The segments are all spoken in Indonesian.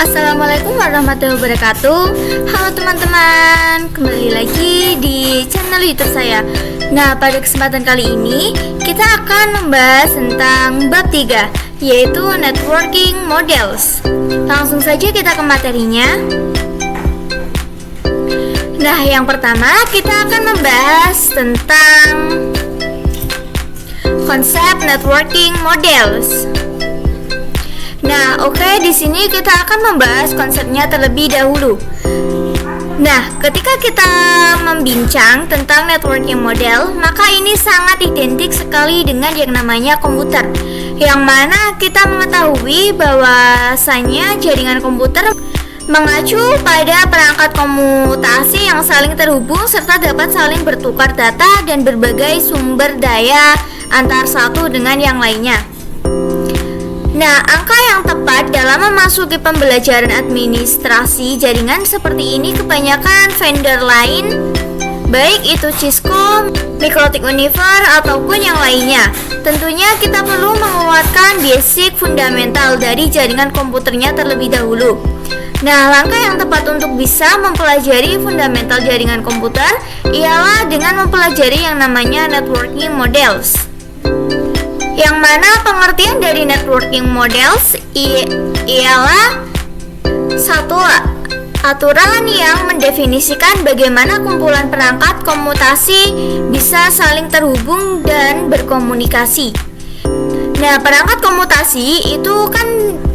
Assalamualaikum warahmatullahi wabarakatuh. Halo teman-teman, kembali lagi di channel YouTube saya. Nah, pada kesempatan kali ini kita akan membahas tentang bab 3, yaitu networking models. Langsung saja kita ke materinya. Nah, yang pertama kita akan membahas tentang konsep networking models. Nah, oke, di sini kita akan membahas konsepnya terlebih dahulu. Nah, ketika kita membincang tentang networking model, maka ini sangat identik sekali dengan yang namanya komputer, yang mana kita mengetahui bahwasanya jaringan komputer mengacu pada perangkat komutasi yang saling terhubung serta dapat saling bertukar data dan berbagai sumber daya antar satu dengan yang lainnya. Nah, angka yang tepat dalam memasuki pembelajaran administrasi jaringan seperti ini kebanyakan vendor lain, baik itu Cisco, Mikrotik Univer, ataupun yang lainnya. Tentunya kita perlu menguatkan basic fundamental dari jaringan komputernya terlebih dahulu. Nah, langkah yang tepat untuk bisa mempelajari fundamental jaringan komputer ialah dengan mempelajari yang namanya networking models. Yang mana pengertian dari networking models ialah satu aturan yang mendefinisikan bagaimana kumpulan perangkat komutasi bisa saling terhubung dan berkomunikasi. Nah, perangkat komutasi itu kan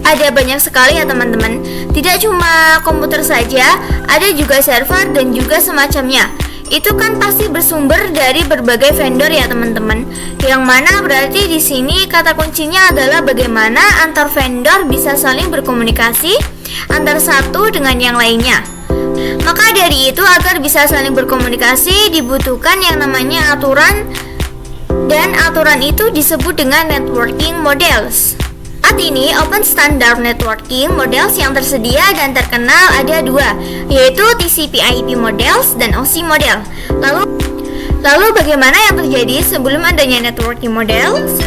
ada banyak sekali ya teman-teman. Tidak cuma komputer saja, ada juga server dan juga semacamnya. Itu kan pasti bersumber dari berbagai vendor ya teman-teman. Yang mana berarti di sini kata kuncinya adalah bagaimana antar vendor bisa saling berkomunikasi antar satu dengan yang lainnya. Maka dari itu agar bisa saling berkomunikasi dibutuhkan yang namanya aturan, dan aturan itu disebut dengan networking models. Saat ini open standard networking models yang tersedia dan terkenal ada dua, yaitu TCP/IP models dan OSI model. Lalu bagaimana yang terjadi sebelum adanya networking models?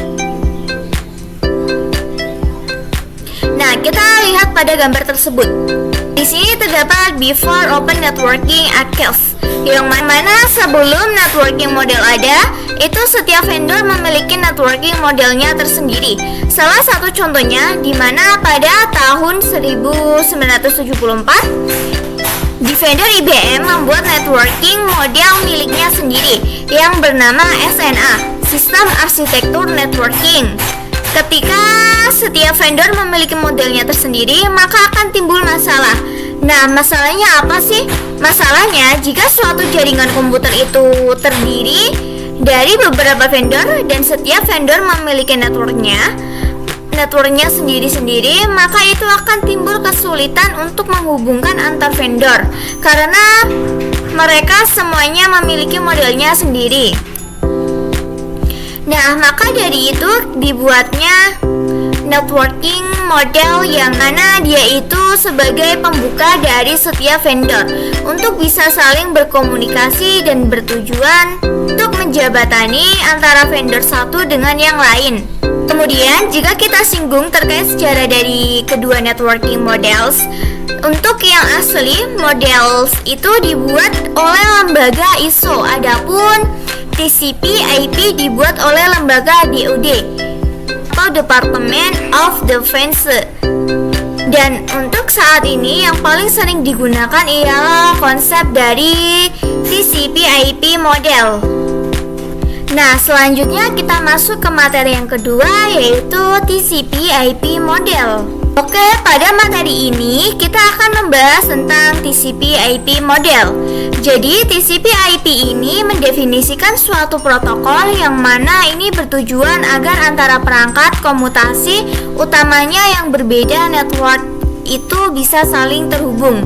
Nah, kita lihat pada gambar tersebut. Di sini terdapat before open networking occurs, yang mana sebelum networking model ada, itu setiap vendor memiliki networking modelnya tersendiri. Salah satu contohnya di mana pada tahun 1974 di vendor IBM membuat networking model miliknya sendiri yang bernama SNA, Sistem Arsitektur Networking. Ketika setiap vendor memiliki modelnya tersendiri, maka akan timbul masalah. Nah, masalahnya apa sih? Masalahnya jika suatu jaringan komputer itu terdiri dari beberapa vendor dan setiap vendor memiliki networknya sendiri-sendiri, maka itu akan timbul kesulitan untuk menghubungkan antar vendor karena mereka semuanya memiliki modelnya sendiri. Nah, maka dari itu dibuatnya networking model yang mana dia itu sebagai pembuka dari setiap vendor untuk bisa saling berkomunikasi dan bertujuan untuk menjabatani antara vendor satu dengan yang lain. Kemudian jika kita singgung terkait sejarah dari kedua networking models, untuk yang asli models itu dibuat oleh lembaga ISO, adapun TCP/IP dibuat oleh lembaga DoD atau Department of Defense. Dan untuk saat ini yang paling sering digunakan ialah konsep dari TCP/IP model. Nah, selanjutnya kita masuk ke materi yang kedua, yaitu TCP/IP model. Oke, pada materi ini kita akan membahas tentang TCP/IP model. Jadi, TCP/IP ini mendefinisikan suatu protokol yang mana ini bertujuan agar antara perangkat komutasi utamanya yang berbeda network itu bisa saling terhubung.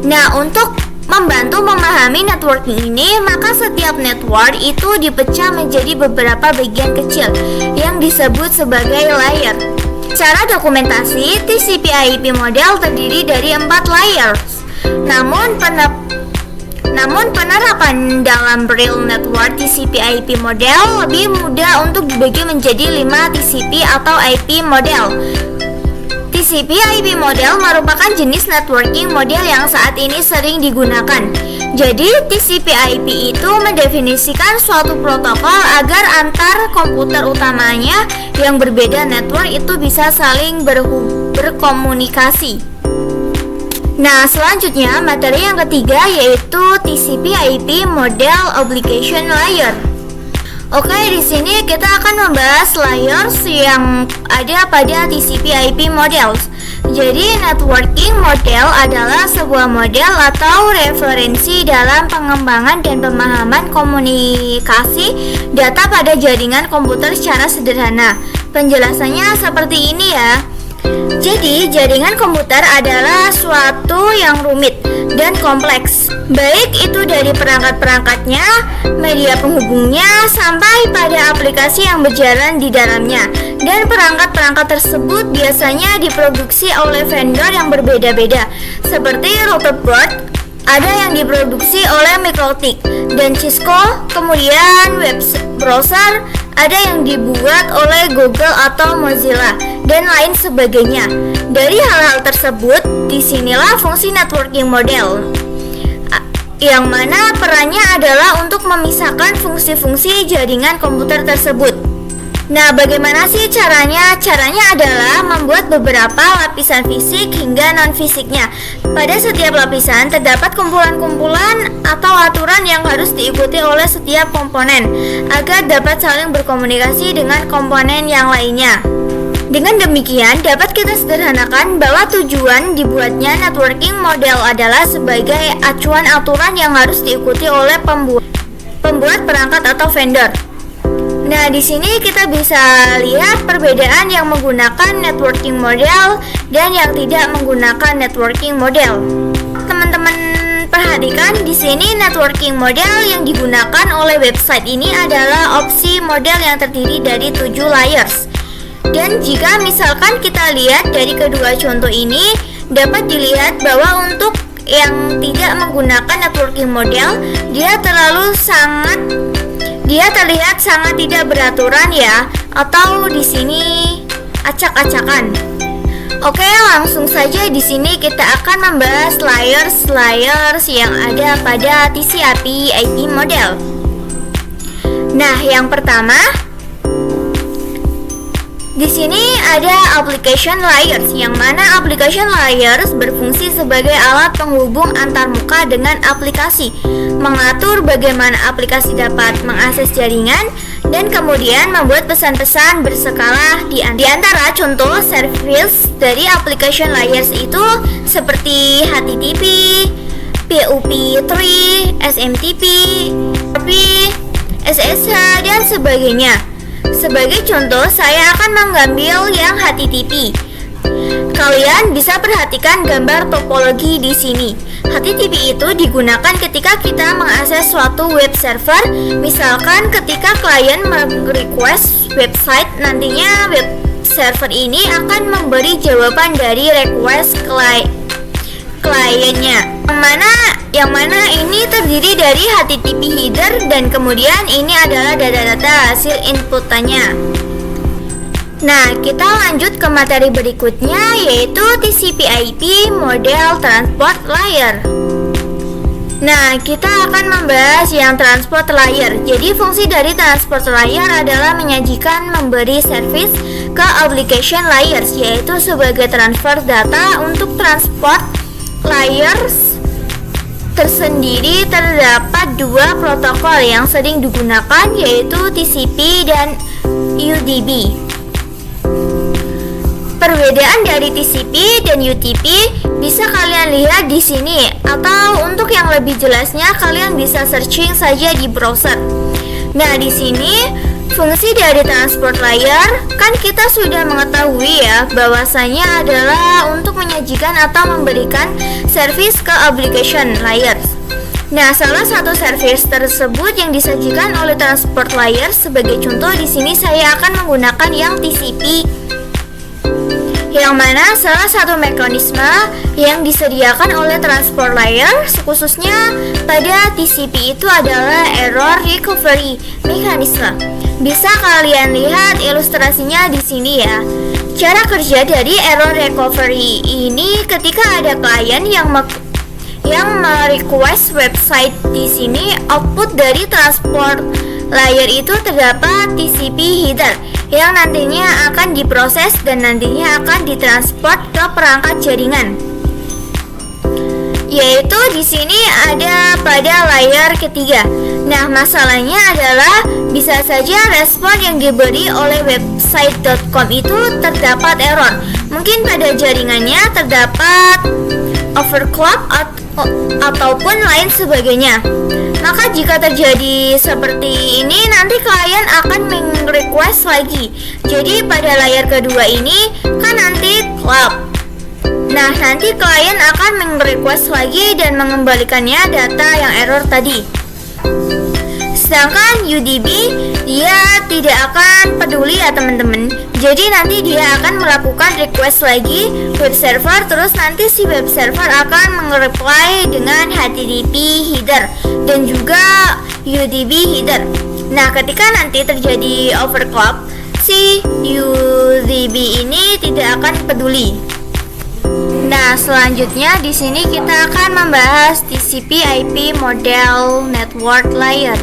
Nah, untuk membantu memahami networking ini, maka setiap network itu dipecah menjadi beberapa bagian kecil yang disebut sebagai layer. Secara dokumentasi, TCP/IP model terdiri dari 4 layers. Namun penerapan dalam real network TCP/IP model lebih mudah untuk dibagi menjadi 5 TCP atau IP model. TCP/IP model merupakan jenis networking model yang saat ini sering digunakan. Jadi, TCP/IP itu mendefinisikan suatu protokol agar antar komputer utamanya yang berbeda network itu bisa saling berkomunikasi. Nah, selanjutnya materi yang ketiga yaitu TCP/IP model application layer. Oke, di sini kita akan membahas layers yang ada pada TCP/IP models. Jadi, networking model adalah sebuah model atau referensi dalam pengembangan dan pemahaman komunikasi data pada jaringan komputer secara sederhana. Penjelasannya seperti ini ya. Jadi, jaringan komputer adalah suatu yang rumit dan kompleks, baik itu dari perangkat-perangkatnya, media penghubungnya, sampai pada aplikasi yang berjalan di dalamnya. Dan perangkat-perangkat tersebut biasanya diproduksi oleh vendor yang berbeda-beda, seperti router board, ada yang diproduksi oleh MikroTik dan Cisco, kemudian web browser, ada yang dibuat oleh Google atau Mozilla, dan lain sebagainya. Dari hal-hal tersebut, disinilah fungsi networking model, yang mana perannya adalah untuk memisahkan fungsi-fungsi jaringan komputer tersebut. Nah, bagaimana sih caranya? Caranya adalah membuat beberapa lapisan fisik hingga non-fisiknya. Pada setiap lapisan terdapat kumpulan-kumpulan atau aturan yang harus diikuti oleh setiap komponen agar dapat saling berkomunikasi dengan komponen yang lainnya. Dengan demikian, dapat kita sederhanakan bahwa tujuan dibuatnya networking model adalah sebagai acuan aturan yang harus diikuti oleh pembuat perangkat atau vendor. Nah, di sini kita bisa lihat perbedaan yang menggunakan networking model dan yang tidak menggunakan networking model. Teman-teman perhatikan di sini networking model yang digunakan oleh website ini adalah opsi model yang terdiri dari 7 layers. Dan jika misalkan kita lihat dari kedua contoh ini, dapat dilihat bahwa untuk yang tidak menggunakan networking model, dia terlihat sangat tidak beraturan ya, atau di sini acak-acakan. Oke, langsung saja di sini kita akan membahas layers yang ada pada TCP/IP model. Nah, yang pertama di sini ada application layers, yang mana application layers berfungsi sebagai alat penghubung antar muka dengan aplikasi, mengatur bagaimana aplikasi dapat mengakses jaringan, dan kemudian membuat pesan-pesan berskala. Di antara contoh service dari application layers itu seperti HTTP, POP3, SMTP, SSH, dan sebagainya. Sebagai contoh, saya akan mengambil yang HTTP. Kalian bisa perhatikan gambar topologi di sini. HTTP itu digunakan ketika kita mengakses suatu web server. Misalkan ketika klien merequest website, nantinya web server ini akan memberi jawaban dari request kliennya. Yang mana ini terdiri dari HTTP header dan kemudian ini adalah data-data hasil inputannya. Nah, kita lanjut ke materi berikutnya yaitu TCP/IP model transport layer. Nah, kita akan membahas yang transport layer. Jadi fungsi dari transport layer adalah menyajikan memberi service ke application layers, yaitu sebagai transfer data. Untuk transport layers tersendiri terdapat dua protokol yang sering digunakan yaitu TCP dan UDP. Perbedaan dari TCP dan UDP bisa kalian lihat di sini, atau untuk yang lebih jelasnya kalian bisa searching saja di browser. Nah, di sini fungsi dari transport layer kan kita sudah mengetahui ya, bahwasanya adalah untuk menyajikan atau memberikan service ke application layers. Nah, salah satu service tersebut yang disajikan oleh transport layer, sebagai contoh di sini saya akan menggunakan yang TCP, yang mana salah satu mekanisme yang disediakan oleh transport layer khususnya pada TCP itu adalah error recovery mechanism. Bisa kalian lihat ilustrasinya di sini ya. Cara kerja dari error recovery ini ketika ada klien yang merequest website, di sini output dari transport layer itu terdapat TCP header yang nantinya akan diproses dan nantinya akan ditransport ke perangkat jaringan. Yaitu di sini ada pada layer ketiga. Nah, masalahnya adalah bisa saja respon yang diberi oleh website.com itu terdapat error. Mungkin pada jaringannya terdapat overclock ataupun lain sebagainya. Maka jika terjadi seperti ini, nanti klien akan request lagi. Jadi pada layer kedua ini kan nanti cloud. Nah, nanti klien akan request lagi dan mengembalikannya data yang error tadi. Sedangkan UDP dia tidak akan peduli ya teman-teman. Jadi nanti dia akan melakukan request lagi web server, terus nanti si web server akan reply dengan HTTP header dan juga UDP header. Nah, ketika nanti terjadi overclock, si UDP ini tidak akan peduli. Nah, selanjutnya di sini kita akan membahas TCP/IP model network layer.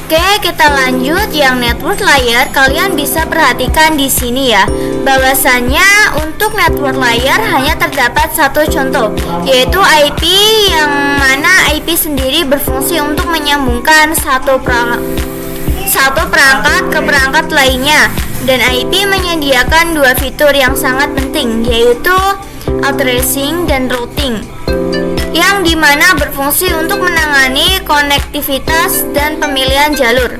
Oke, kita lanjut yang network layer. Kalian bisa perhatikan di sini ya, bahwasannya untuk network layer hanya terdapat satu contoh, yaitu IP, yang mana IP sendiri berfungsi untuk menyambungkan satu perangkat ke perangkat lainnya, dan IP menyediakan dua fitur yang sangat penting, yaitu addressing dan routing, yang dimana berfungsi untuk menangani konektivitas dan pemilihan jalur.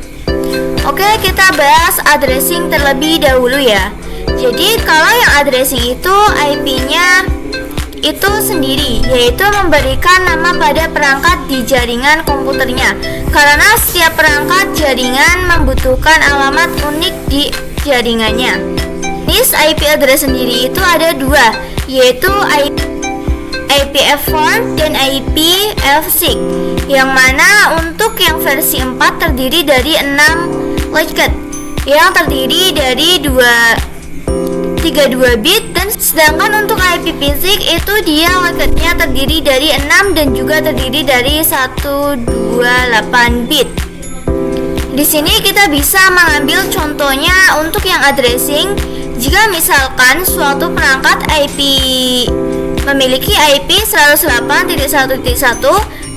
Oke, kita bahas addressing terlebih dahulu ya. Jadi kalau yang addressing itu IP-nya itu sendiri, yaitu memberikan nama pada perangkat di jaringan komputernya, karena setiap perangkat jaringan membutuhkan alamat unik di jaringannya. Jenis IP address sendiri itu ada dua, yaitu IPv4 dan IPv6, yang mana untuk yang versi 4 terdiri dari 6 packet yang terdiri dari 32 bit, dan sedangkan untuk IPv6 itu dia packetnya terdiri dari 6 dan juga terdiri dari 128 bit. Di sini kita bisa mengambil contohnya untuk yang addressing. Jika misalkan suatu perangkat IP memiliki IP 108.1.1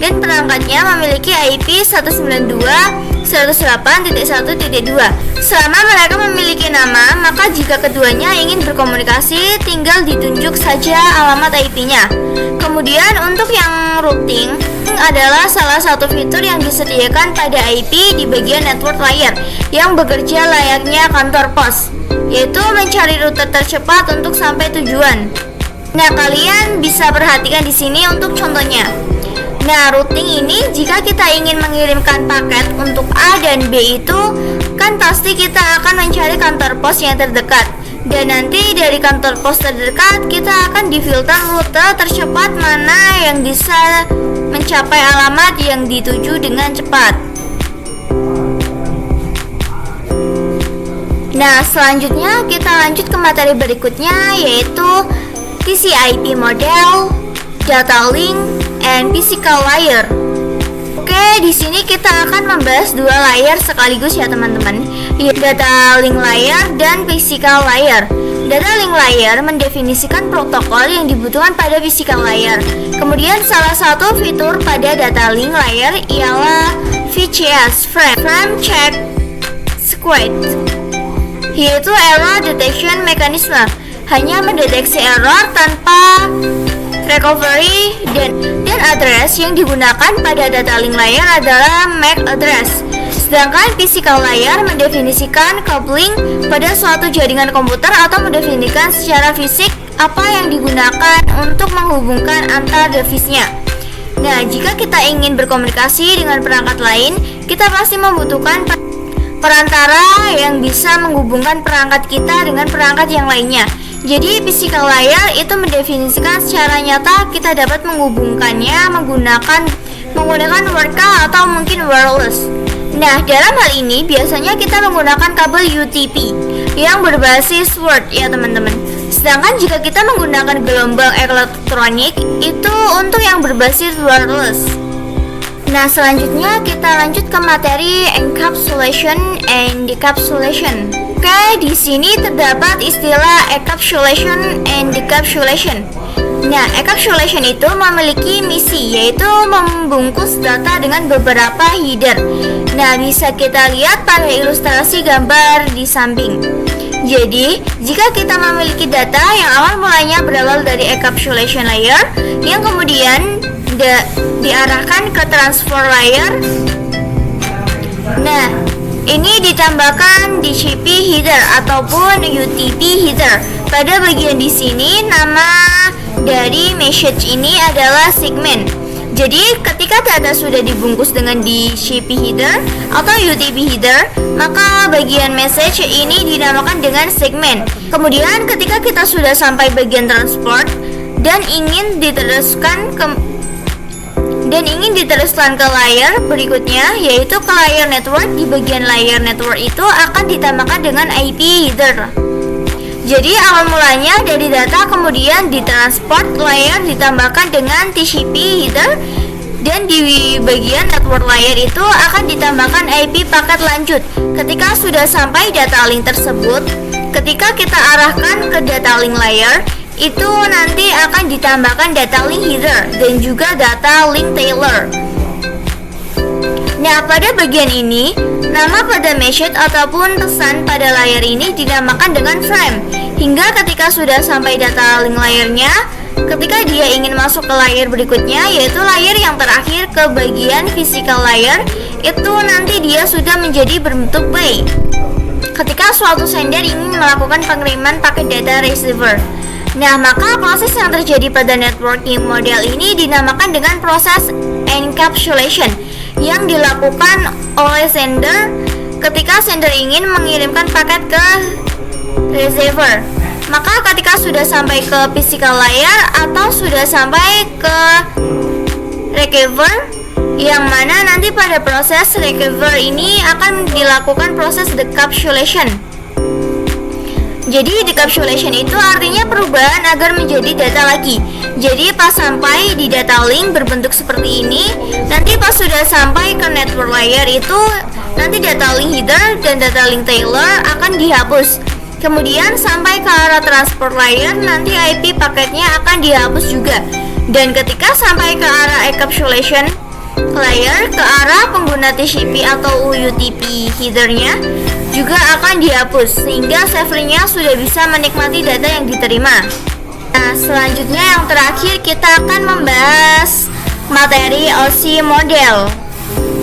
dan perangkatnya memiliki IP 192.168.1.2. Selama mereka memiliki nama, maka jika keduanya ingin berkomunikasi, tinggal ditunjuk saja alamat IP-nya. Kemudian untuk yang routing adalah salah satu fitur yang disediakan pada IP di bagian network layer yang bekerja layaknya kantor pos, yaitu mencari rute tercepat untuk sampai tujuan. Nah, kalian bisa perhatikan di sini untuk contohnya. Nah, routing ini jika kita ingin mengirimkan paket untuk A dan B itu kan pasti kita akan mencari kantor pos yang terdekat. Dan nanti dari kantor pos terdekat kita akan difilter rute tercepat mana yang bisa mencapai alamat yang dituju dengan cepat. Nah, selanjutnya kita lanjut ke materi berikutnya, yaitu TCP/IP model, data link, and physical layer. Oke, di sini kita akan membahas dua layer sekaligus ya teman-teman, yaitu data link layer dan physical layer. Data link layer mendefinisikan protokol yang dibutuhkan pada physical layer. Kemudian salah satu fitur pada data link layer ialah VCS, Frame Check Squad, yaitu error detection mechanism, hanya mendeteksi error tanpa recovery, dan address yang digunakan pada data link layer adalah MAC address. Sedangkan physical layer mendefinisikan coupling pada suatu jaringan komputer atau mendefinisikan secara fisik apa yang digunakan untuk menghubungkan antar device-nya. Nah, jika kita ingin berkomunikasi dengan perangkat lain, kita pasti membutuhkan perantara yang bisa menghubungkan perangkat kita dengan perangkat yang lainnya. Jadi physical layer itu mendefinisikan secara nyata kita dapat menghubungkannya menggunakan wordle atau mungkin wireless. Nah, dalam hal ini biasanya kita menggunakan kabel UTP. yang berbasis Word ya teman-teman. Sedangkan jika kita menggunakan gelombang elektronik itu untuk yang berbasis wireless. Nah, selanjutnya kita lanjut ke materi encapsulation and decapsulation. Oke, di sini terdapat istilah encapsulation and decapsulation. Nah, encapsulation itu memiliki misi, yaitu membungkus data dengan beberapa header. Nah, bisa kita lihat pada ilustrasi gambar di samping. Jadi, jika kita memiliki data yang awal mulanya berawal dari encapsulation layer, yang kemudian diarahkan ke transfer layer. Nah, ini ditambahkan DCP header ataupun UTP header. Pada bagian di sini nama dari message ini adalah segment. Jadi ketika data sudah dibungkus dengan DCP header atau UTP header, maka bagian message ini dinamakan dengan segment. Kemudian ketika kita sudah sampai bagian transport dan ingin diteruskan ke layer berikutnya, yaitu ke layer network, di bagian layer network itu akan ditambahkan dengan IP header. Jadi awal mulanya dari data kemudian ditransport layer ditambahkan dengan TCP header, dan di bagian network layer itu akan ditambahkan IP paket lanjut. Ketika sudah sampai data link tersebut, ketika kita arahkan ke data link layer, itu nanti akan ditambahkan data link header dan juga data link tailor. Nah, pada bagian ini, nama pada message ataupun pesan pada layar ini dinamakan dengan frame. Hingga ketika sudah sampai data link layernya, ketika dia ingin masuk ke layer berikutnya, yaitu layer yang terakhir ke bagian physical layer, itu nanti dia sudah menjadi berbentuk byte. Ketika suatu sender ingin melakukan pengiriman paket data receiver. Nah, maka proses yang terjadi pada networking model ini dinamakan dengan proses encapsulation yang dilakukan oleh sender ketika sender ingin mengirimkan paket ke receiver. Maka ketika sudah sampai ke physical layer atau sudah sampai ke receiver, yang mana nanti pada proses receiver ini akan dilakukan proses decapsulation. Jadi decapsulation itu artinya perubahan agar menjadi data lagi. Jadi pas sampai di data link berbentuk seperti ini, nanti pas sudah sampai ke network layer itu, nanti data link header dan data link tailor akan dihapus. Kemudian sampai ke arah transport layer, nanti IP paketnya akan dihapus juga. Dan ketika sampai ke arah encapsulation layer, ke arah pengguna TCP atau UTP headernya juga akan dihapus, sehingga servernya sudah bisa menikmati data yang diterima. Nah, selanjutnya yang terakhir kita akan membahas materi OSI model.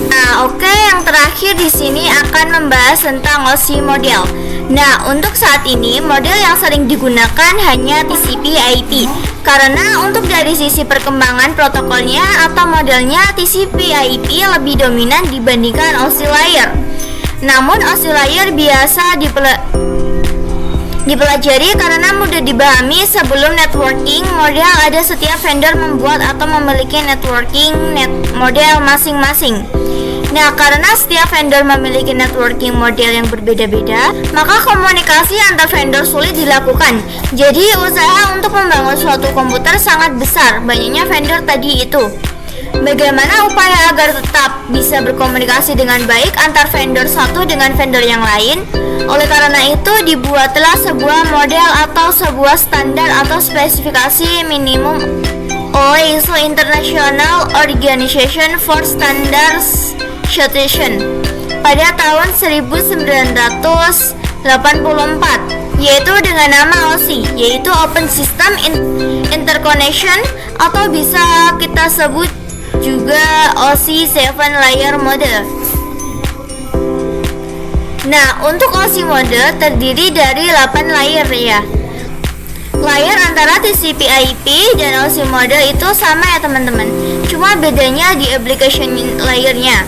Nah, oke, yang terakhir di sini akan membahas tentang OSI model. Nah, untuk saat ini model yang sering digunakan hanya TCP/IP, karena untuk dari sisi perkembangan protokolnya atau modelnya TCP/IP lebih dominan dibandingkan OSI layer. Namun OSI layer biasa dipelajari karena mudah dipahami. Sebelum networking model, ada setiap vendor membuat atau memiliki networking model masing-masing. Nah, karena setiap vendor memiliki networking model yang berbeda-beda, maka komunikasi antar vendor sulit dilakukan. Jadi usaha untuk membangun suatu komputer sangat besar, banyaknya vendor tadi itu. Bagaimana upaya agar tetap bisa berkomunikasi dengan baik antar vendor satu dengan vendor yang lain? Oleh karena itu, dibuatlah sebuah model atau sebuah standar atau spesifikasi minimum oleh ISO International Organization for Standardization pada tahun 1984, yaitu dengan nama OSI, yaitu Open System Interconnection, atau bisa kita sebut juga OSI 7 Layer Model. Nah, untuk OSI model terdiri dari 8 layer ya. Layer antara TCP/IP dan OSI model itu sama ya teman-teman, cuma bedanya di application layernya.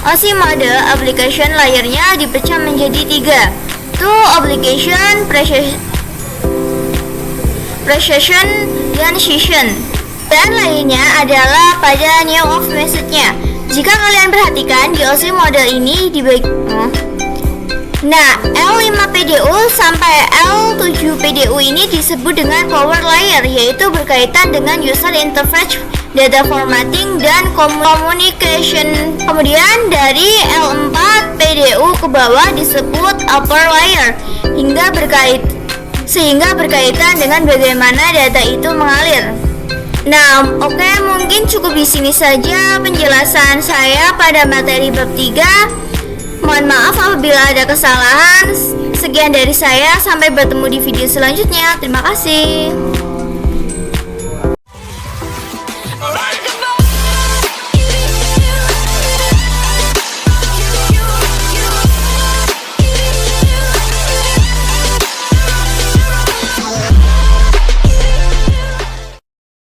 OSI model application layernya dipecah menjadi 3, itu application, precision, dan session. Dan lainnya adalah pada new of message-nya. Jika kalian perhatikan di OSI model ini Nah, L5PDU sampai L7PDU ini disebut dengan power layer, yaitu berkaitan dengan user interface, data formatting, dan communication. Kemudian dari L4PDU ke bawah disebut upper layer, sehingga berkaitan dengan bagaimana data itu mengalir. Nah, oke, mungkin cukup di sini saja penjelasan saya pada materi bab 3. Mohon maaf apabila ada kesalahan. Sekian dari saya, sampai bertemu di video selanjutnya. Terima kasih.